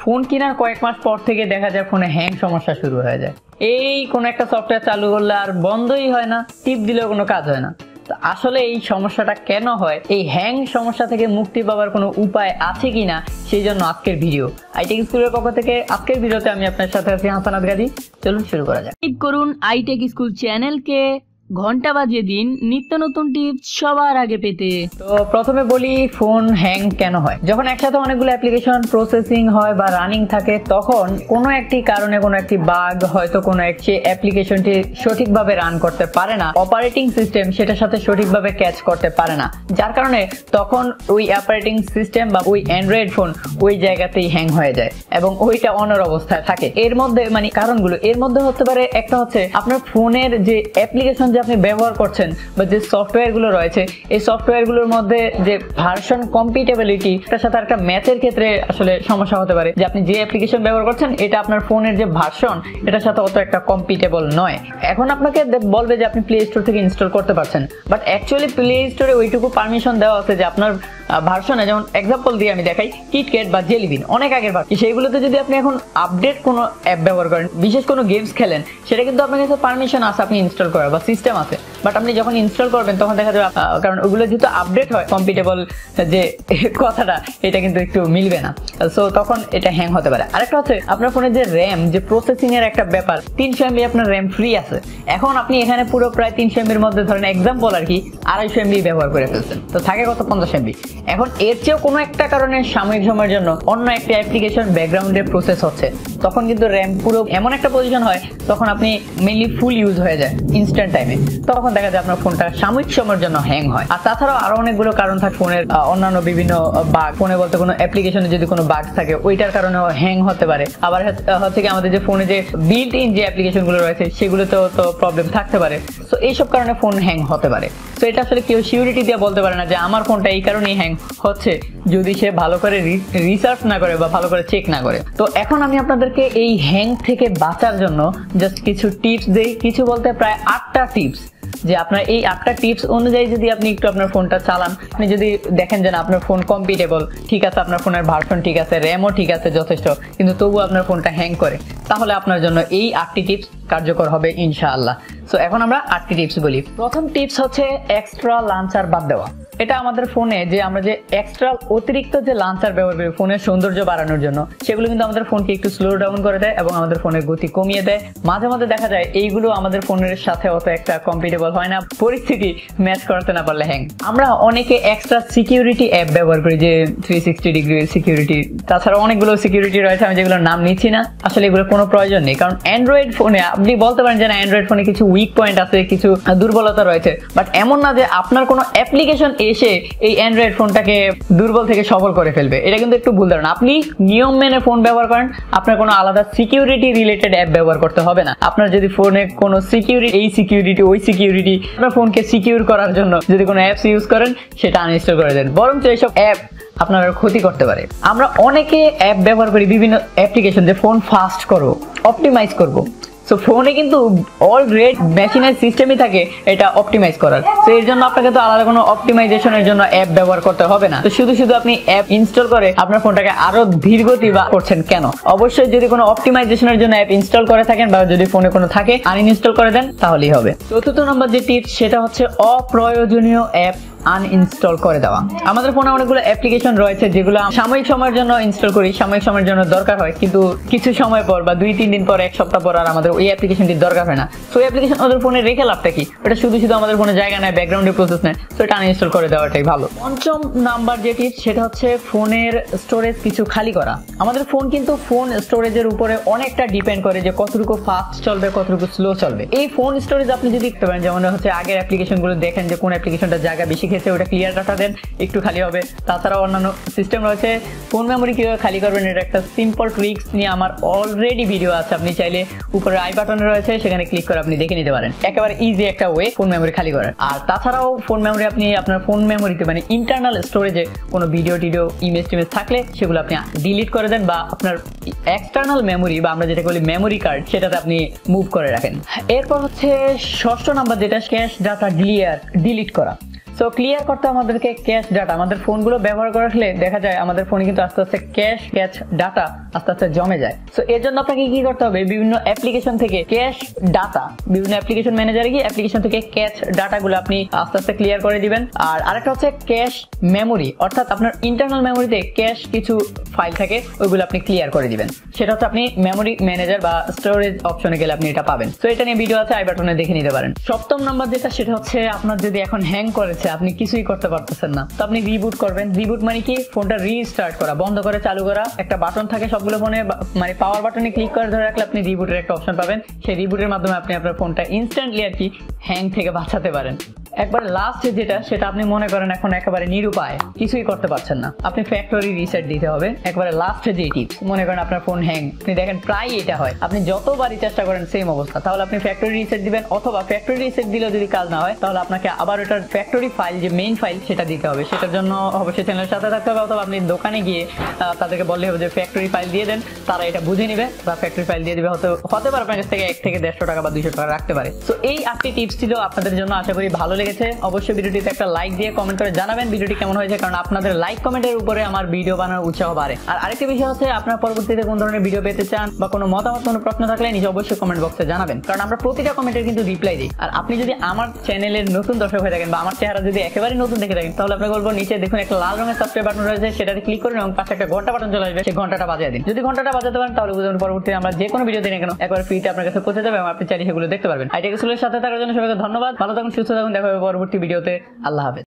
Phone কেনার কয়েক মাস পর থেকে দেখা যায় ফোনে হ্যাং সমস্যা শুরু হয়ে যায়। এই কোন একটা সফটওয়্যার চালু করলে আর বন্ধই হয় না, টিপ দিলেও কোনো কাজ হয় না। আসলে এই সমস্যাটা কেন হয়, এই হ্যাং সমস্যা থেকে মুক্তি পাওয়ার কোনো উপায় আছে কিনা, সেই জন্য আজকের ভিডিও। iTech স্কুলের পক্ষ থেকে আজকের ভিডিওতে আমি আপনার সাথে আছি হাসানাত গাজী। চলুন শুরু করা যাক। সাবস্ক্রাইব করুন iTech স্কুল চ্যানেলকে, ঘন্টা বাজিয়ে দিন নিত্য নতুন টিপস সবার আগে পেতে। তো প্রথমে বলি ফোন হ্যাং কেন হয়। যখন একসাথে অনেকগুলো অ্যাপ্লিকেশন প্রসেসিং হয় বা রানিং থাকে, তখন কোনো একটি কারণে কোনো একটি বাগ, হয়তো কোনো একটি অ্যাপ্লিকেশনটি সঠিকভাবে রান করতে পারে না, অপারেটিং সিস্টেম সেটার সাথে সঠিকভাবে ক্যাচ করতে পারে না, যার কারণে তখন ওই অপারেটিং সিস্টেম বা ওই অ্যান্ড্রয়েড ফোন ওই জায়গাতেই হ্যাং হয়ে যায় এবং ওইটা অনর অবস্থায় থাকে। এর মধ্যে কারণগুলো এর মধ্যে হতে পারে, একটা হচ্ছে আপনার ফোনের যে অ্যাপ্লিকেশন আপনি ব্যবহার করছেন বা যে সফটওয়্যার গুলো রয়েছে, এই সফটওয়্যার গুলোর মধ্যে যে ভার্সন কম্পিটেবিলিটি, তার সাথে একটা ম্যাচের ক্ষেত্রে আসলে সমস্যা হতে পারে যে আপনি যে অ্যাপ্লিকেশন ব্যবহার করছেন এটা আপনার ফোনের যে ভার্সন এটার সাথে অত একটা কম্পিটেবল নয়। এখন আপনাকে বলবে যে আপনি প্লে স্টোর থেকে ইনস্টল করতে পারছেন, বাট অ্যাকচুয়ালি প্লে স্টোরে ওইটুকু পারমিশন দেওয়া আছে যে আপনার ভার্সনে, যেমন এক্সাম্পল দিয়ে আমি দেখাই, কিটক্যাট বা জেলিবিন অনেক আগের ভার্সন, সেইগুলোতে যদি আপনি এখন আপডেট কোনো অ্যাপ ব্যবহার করেন, বিশেষ কোনো গেমস খেলেন, সেটা কিন্তু আপনার কাছে পারমিশন আছে আপনি ইনস্টল করার বা সিস্টেম আছে, বাট আপনি যখন ইনস্টল করবেন তখন দেখা যাবে, কারণ ওগুলো যেহেতু আপডেট হয়, কম্পিটেবল যে কথাটা এটা কিন্তু একটু মিলবে না, সো তখন এটা হ্যাং হতে পারে। আরেকটা হচ্ছে আপনার ফোনের যে র্যাম, যে প্রসেসিং এর একটা ব্যাপার, 300 MB আপনার র্যাম ফ্রি আছে, এখন আপনি এখানে পুরো প্রায় 300 MB এর মধ্যে ধরেন এক্সাম্পল আর কি 250 MB ব্যবহার করে ফেলছেন, তো থাকে কত 50 MB। এখন এর চেয়েও কোনো একটা কারণে সাময়িক সময়ের জন্য অন্য একটা অ্যাপ্লিকেশন ব্যাকগ্রাউন্ডে প্রসেস হচ্ছে, তখন কিন্তু র্যাম পুরো এমন একটা পজিশন হয়, তখন আপনি মেইনলি ফুল ইউজ হয়ে যায় ইনস্ট্যান্ট টাইমে, তখন দেখা যায় আপনার ফোনটা সাময়িক সময়ের জন্য হ্যাং হয়। আর তাছাড়াও আরো অনেকগুলো কারণ থাকে ফোনের, অন্যান্য বিভিন্ন বাগ, ফোনে বলতে কোনো অ্যাপ্লিকেশনে যদি কোনো বাগ থাকে ওইটার কারণেও হ্যাং হতে পারে। আবার হচ্ছে কি আমাদের যে ফোনে যে বিল্ট ইন যে অ্যাপ্লিকেশন গুলো রয়েছে সেগুলোতেও তো প্রবলেম থাকতে পারে, তো এইসব কারণে ফোন হ্যাং হতে পারে। তো এটা আসলে কেউ সিউরিটি দিয়ে বলতে পারে না যে আমার ফোনটা এই কারণেই হ্যাং হচ্ছে, যদি সে ভালো করে রিসার্চ না করে বা ভালো করে চেক না করে। তো এখন আমি আপনাদেরকে এই হ্যাং থেকে বাঁচার জন্য জাস্ট কিছু টিপস দেই, কিছু বলতে প্রায় 8টা টিপস, যে আপনার এই 8টা টিপস অনুযায়ী যদি আপনি একটু আপনার ফোনটা চালান, আপনি যদি দেখেন যে আপনার ফোন কম্পিটেবল, ঠিক আছে, আপনার ফোনের ভার্সন ঠিক আছে, র্যামও ঠিক আছে যথেষ্ট, কিন্তু তবুও আপনার ফোনটা হ্যাং করে, তাহলে আপনার জন্য এই 8টি টিপস কার্যকর হবে ইনশাআল্লাহ। সো এখন আমরা 8টি টিপস বলি। প্রথম টিপস হচ্ছে এক্সট্রা লাঞ্চার বাদ দেওয়া। এটা আমাদের ফোনে যে আমরা যে এক্সট্রা অতিরিক্ত যে লাঞ্চার ব্যবহার করি ফোনের সৌন্দর্য বাড়ানোর জন্য, সেগুলো কিন্তু আমাদের ফোনকে একটু স্লো ডাউন করে দেয় এবং আমাদের ফোনের গতি কমিয়ে দেয়। মাঝে মাঝে দেখা যায় এইগুলো আমাদের ফোনের সাথে অত একটা কম্পিটেবল হয় না, পরিস্থিতি ম্যাচ করতে না পারলে হ্যাং। আমরা অনেকে এক্সট্রা সিকিউরিটি অ্যাপ ব্যবহার করি, যে 360 ডিগ্রি সিকিউরিটি, তাছাড়া অনেকগুলো সিকিউরিটি রয়েছে, আমি যেগুলোর নাম নিচ্ছি না, আসলে এগুলো কোনো প্রয়োজন নেই। কারণ অ্যান্ড্রয়েড ফোনে আপনি বলতে পারেন যে না, অ্যান্ড্রয়েড ফোনে কিছু উইক পয়েন্ট আছে, কিছু দুর্বলতা রয়েছে, বাট এমন না যে আপনার কোনো অ্যাপ্লিকেশন এসে এই অ্যান্ড্রয়েড ফোনটাকে দুর্বল থেকে সবল করে ফেলবে, এটা কিন্তু একটু ভুল ধারণা। আপনি নিয়ম মেনে ফোন ব্যবহার করেন, আপনার কোনো আলাদা সিকিউরিটি রিলেটেড অ্যাপ ব্যবহার করতে হবে না। আপনার যদি ফোনে কোনো সিকিউরিটি, এই সিকিউরিটি ওই সিকিউরিটি, আপনার ফোনকে সিকিউর করার জন্য যদি কোনো অ্যাপস ইউজ করেন, সেটা আনইনস্টল করে দেন, বরঞ্চ এইসব অ্যাপ আপনার ক্ষতি করতে পারে। আমরা অনেকে অ্যাপ ব্যবহার করি, বিভিন্ন অ্যাপ্লিকেশন, যে ফোন ফাস্ট করবো, অপটিমাইজ করবো, সো ফোনে কিন্তু অলরেডি মেশিনের সিস্টেমই থাকে এটা অপটিমাইজ করার, তো এর জন্য আপনাকে তো আলাদা কোনো অপটিমাইজেশনের জন্য অ্যাপ ব্যবহার করতে হবে না। তো শুধু শুধু আপনি অ্যাপ ইনস্টল করে আপনার ফোনটাকে আরো ধীরগতি বা করছেন কেন? অবশ্যই যদি কোনো অপটিমাইজেশনের জন্য অ্যাপ ইনস্টল করে থাকেন বা যদি ফোনে কোনো থাকে, আনইনস্টল করে দেন, তাহলেই হবে। চতুর্থ নম্বর যে টিপস, সেটা হচ্ছে অপ্রয়োজনীয় অ্যাপ আনইনস্টল করে দেওয়া। আমাদের ফোনে অনেকগুলো অ্যাপ্লিকেশন রয়েছে যেগুলো সাময়িক সময়ের জন্য ইনস্টল করি, সাময়িক সময়ের জন্য দরকার হয়, কিন্তু কিছু সময় পর বা 2-3 দিন পর, 1 সপ্তাহ পর আর আমাদের ওই অ্যাপ্লিকেশনটির দরকার হয় না। তো এই অ্যাপ্লিকেশন আমাদের ফোনে রেখে লাভটা কি? এটা শুধু শুধু আমাদের ফোনে জায়গা নেয়, ব্যাকগ্রাউন্ডে প্রসেস নেয়, তো এটা আনইনস্টল করে দেওয়াটাই ভালো। পঞ্চম নাম্বার যে টিপস, সেটা হচ্ছে ফোনের স্টোরেজ কিছু খালি করা। আমাদের ফোন কিন্তু ফোন স্টোরেজের উপরে অনেকটা ডিপেন্ড করে যে কতটুকু ফাস্ট চলবে, কতটুকু স্লো চলবে। এই ফোন স্টোরেজ আপনি যদি দেখতে পারেন, যেমন হচ্ছে আগের অ্যাপ্লিকেশনগুলো দেখেন যে কোন অ্যাপ্লিকেশনটা জায়গা বেশি খেয়েছে, ওটা ক্লিয়ার ডাটা দেন, একটু খালি হবে। তাছাড়াও অন্যান্য সিস্টেম রয়েছে, ফোন মেমোরি কিভাবে খালি করবেন, এটা একটা সিম্পল ট্রিক্স নিয়ে আমার অলরেডি ভিডিও আছে, আপনি চাইলে উপরে আই বাটনে রয়েছে, সেখানে ক্লিক করে আপনি দেখে নিতে পারেন। একেবারে ইজি একটা ওয়ে ফোন মেমোরি খালি করার। আর তাছাড়াও ফোন মেমোরি আপনি আপনার ফোন মেমোরিতে মানে ইন্টারনাল স্টোরেজে কোনো ভিডিও টিডিও ইমেজ টিমেজ থাকলে সেগুলো আপনি ডিলিট করে দেন, বা আপনার এক্সটার্নাল মেমোরি বা আমরা যেটা বলি মেমোরি কার্ড, সেটাতে আপনি মুভ করে রাখেন। এরপর হচ্ছে ষষ্ঠ নাম্বার যেটা, ক্যাশ ডাটা ডিলিট করা। সো ক্লিয়ার করতে আমাদেরকে ক্যাশ ডাটা, আমাদের ফোনগুলো ব্যবহার করে আসলে দেখা যায় আমাদের ফোনে কিন্তু আস্তে আস্তে ক্যাশ ডাটা আস্তে আস্তে জমে যায়। সো এর জন্য আপনাকে কি করতে হবে, বিভিন্ন অ্যাপ্লিকেশন থেকে ক্যাশ ডাটা, বিভিন্ন অ্যাপ্লিকেশন ম্যানেজারে গিয়ে অ্যাপ্লিকেশন থেকে ক্যাশ ডাটাগুলো আপনি আস্তে আস্তে ক্লিয়ার করে দিবেন। আর আরেকটা হচ্ছে ক্যাশ মেমোরি, অর্থাৎ আপনার ইন্টারনাল মেমোরিতে ক্যাশ কিছু ফাইল থাকে, ওইগুলো আপনি ক্লিয়ার করে দিবেন। সেটা হচ্ছে আপনি মেমোরি ম্যানেজার বা স্টোরেজ অপশনে গেলে আপনি এটা পাবেন। তো এটা নিয়ে ভিডিও আছে, আই বাটনে দেখে নিতে পারেন। সপ্তম নাম্বার যেটা, সেটা হচ্ছে আপনার যদি এখন হ্যাং করেছে, আপনি কিছুই করতে পারতেছেন না, তো আপনি রিবুট করবেন। রিবুট মানে কি, ফোনটা রিস্টার্ট করা, বন্ধ করে চালু করা। একটা বাটন থাকে সবগুলো ফোনে, মানে পাওয়ার বাটনে ক্লিক করে ধরে রাখলে আপনি রিবুটের একটা অপশন পাবেন। সেই রিবুটের মাধ্যমে আপনি আপনার ফোনটা ইনস্ট্যান্টলি আর কি হ্যাং থেকে বাঁচাতে পারেন। একবার লাস্ট যেটা, সেটা আপনি মনে করেন এখন একেবারে নিরুপায়, কিছুই করতে পারছেন না, আপনি ফ্যাক্টরি রিসেট দিতে হবে। একবারে লাস্ট যে টিপস, মনে করেন আপনার ফোন হ্যাং, আপনি দেখেন প্রায় এটা হয়, আপনি যতবারই চেষ্টা করেন সেম অবস্থা, তাহলে আপনি ফ্যাক্টরি রিসেট দিবেন। অথবা ফ্যাক্টরি রিসেট দিলেও যদি কাজ না হয়, তাহলে আপনাকে আবার ওটার ফ্যাক্টরি ফাইল, যে মেইন ফাইল, সেটা দিতে হবে। সেটার জন্য অবশ্যই চ্যানেলের সাথে থাকতে হবে, অথবা আপনি দোকানে গিয়ে তাদেরকে বললে হবে যে ফ্যাক্টরি ফাইল দিয়ে দেন, তারা এটা বুঝে নিবে বা ফ্যাক্টরি ফাইল দিয়ে দিবে। হতে পারে আপনার কাছ থেকে 1 থেকে 150 টাকা বা 200 টাকা রাখতে পারে। তো এই 8টি টিপস ছিল আপনাদের জন্য, আশা করি ভালো লেগেছে। অবশ্যই ভিডিওটিতে একটা লাইক দিয়ে কমেন্ট করে জানাবেন ভিডিওটি কেমন হয়েছে, কারণ আপনাদের লাইক কমেন্টের উপরে আমার ভিডিও বানানোর উৎসাহ বাড়ে। আর আরেকটা বিষয় হচ্ছে, আপনারা পরবর্তীতে কোন ধরনের ভিডিও পেতে চান বা কোনো মতামত, কোনো প্রশ্ন থাকলে নিচে অবশ্যই কমেন্ট বক্সে জানাবেন, কারণ আমরা প্রতিটা কমেন্টের কিন্তু রিপ্লাই দিই। আর আপনি যদি আমার চ্যানেলের নতুন দর্শক হয়ে থাকেন বা আমার চেহারা যদি একেবারে নতুন দেখে থাকেন, তাহলে আপনাকে বলবো নিচে দেখুন একটা লাল রঙের সাবস্ক্রাইব বাটন রয়েছে, সেটাতে ক্লিক করুন এবং পাশে একটা ঘন্টা বাটন চলে আসবে, সেই ঘন্টাটা বাজিয়ে দিন। যদি ঘন্টাটা বাজাতে পারেন, তাহলে বুঝুন পরবর্তীতে আমরা যে কোনো ভিডিও দিই না কেন একবার ফ্রিতে আপনার কাছে পৌঁছে যাবে এবং আপনি চাইলে সেগুলো দেখতে পারবেন। iTecH এর সাথে থাকার জন্য সবাইকে ধন্যবাদ। ভালো থাকুন, সুস্থ থাকুন, দেখা হবে পরবর্তী ভিডিওতে। আল্লাহ হাফেজ।